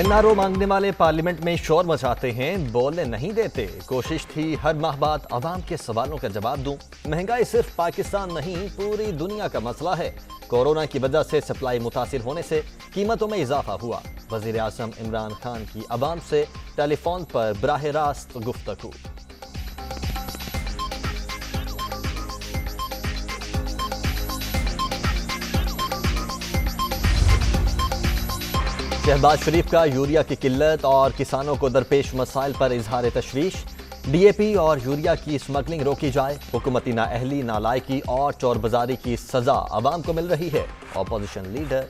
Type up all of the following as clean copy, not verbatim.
NRO मांगने वाले parliament में शोर मचाते हैं, बोलने नहीं देते। कोशिश थी हर माह बाद आवाम के सवालों का जवाब दूं। महंगाई सिर्फ पाकिस्तान नहीं, पूरी दुनिया का मसला है। कोरोना की वजह से सप्लाई मुतासिर होने से कीमतों में इजाफा हुआ। वजीर आजम इमरान खान की आवाम से टेलीफोन पर बराह रास्त गुफ्तगू। शहबाज शरीफ का यूरिया की किल्लत और किसानों को दरपेश मसाइल पर इजहार तशवीश। डीएपी और यूरिया की स्मगलिंग रोकी जाए। हुकूमती नाअहली, नालायकी और चोरबाजारी की सजा आवाम को मिल रही है। Opposition leader.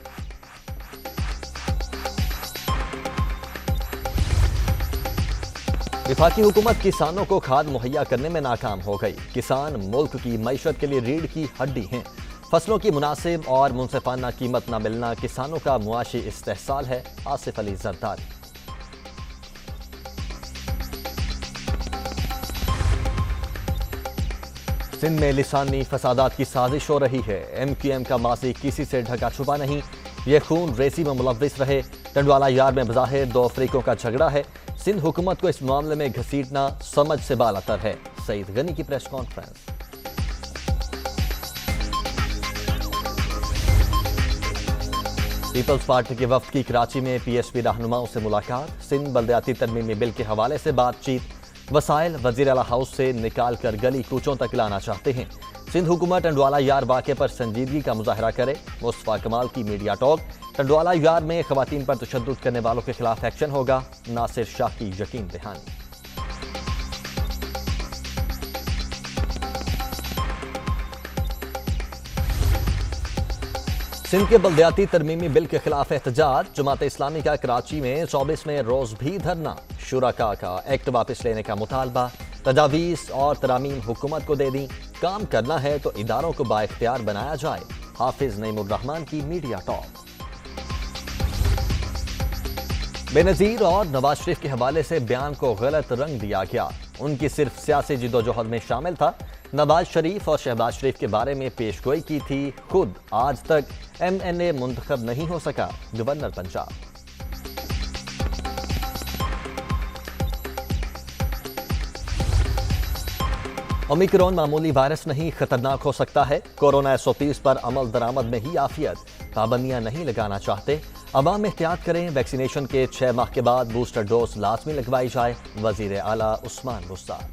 वफाकी हुकूमत किसानों को खाद मुहैया करने में नाकाम हो गई। किसान मुल्क की मईशत के लिए रीढ़ की हड्डी हैं। फसलों की मुनासिब और मुनसिफाना कीमत न मिलना किसानों का मुआशी इस्तेहसाल है। आसिफ अली जरदारी। सिंध में लिसानी फसादात की साजिश हो रही है। MQM का माजी किसी से ढका छुपा नहीं। ये खून रेसी में मुलव्विस रहे। टंडवाला यार में बज़ाहिर दो अफ्रीकों का झगड़ा है। सिंध हुकूमत को इस मामले में घसीटना समझ से बालातर है। सईद गनी की प्रेस कॉन्फ्रेंस। पीपल्स पार्टी के वफ्द की कराची में PSP रहनुमाओं से मुलाकात। सिंध बल्दियाती तरमीमी बिल के हवाले से बातचीत। वसाइल वजीर आला हाउस से निकाल कर गली कूचों तक लाना चाहते हैं। सिंध हुकूमत टंडवाला यार वाक़े पर संजीदगी का मुजाहरा करे। मुस्तफा कमाल की मीडिया टॉक। टंडवाला यार में खवातीन पर तशद्दुद करने वालों के खिलाफ एक्शन होगा। नासिर शाह की यकीन दहानी। सिंध के बल्दियाती तरमीमी बिल के खिलाफ एहतजाज। जमात इस्लामी का कराची में 24वें रोज भी धरना। शुरका का एक्ट वापस लेने का मुतालबा। तजावीज़ और तरामीम हुकूमत को दे दी। काम करना है तो इदारों को बाइख्तियार बनाया जाए। हाफिज नईमुर रहमान की मीडिया टॉक। बेनज़ीर और नवाज शरीफ के हवाले से बयान को गलत रंग दिया गया। उनकी सिर्फ सियासी जिदोजहद में शामिल था। नवाज शरीफ और शहबाज शरीफ के बारे में पेशगोई की थी। खुद आज तक MNA मुंतखब नहीं हो सका। गवर्नर पंजाब। ओमिक्रॉन मामूली वायरस नहीं, खतरनाक हो सकता है। कोरोना SOPs पर अमल दरामद में ही आफियत। पाबंदियां नहीं लगाना चाहते। अवाम में एहतियात करें। वैक्सीनेशन के 6 माह के बाद बूस्टर डोज लाजमी लगवाई जाए। वजीर आला उस्मान बुज़दार।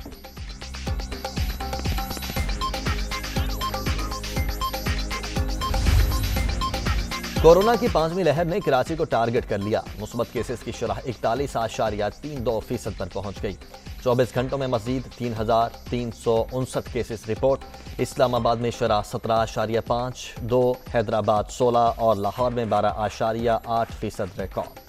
कोरोना की 5वीं लहर ने कराची को टारगेट कर लिया। मुस्बत केसेस की शरह 41.32% पर पहुंच गई। 24 घंटों में मजीद 3,359 केसेस रिपोर्ट। इस्लामाबाद में शरह 17.52, हैदराबाद 16 और लाहौर में 12.8% रिकॉर्ड।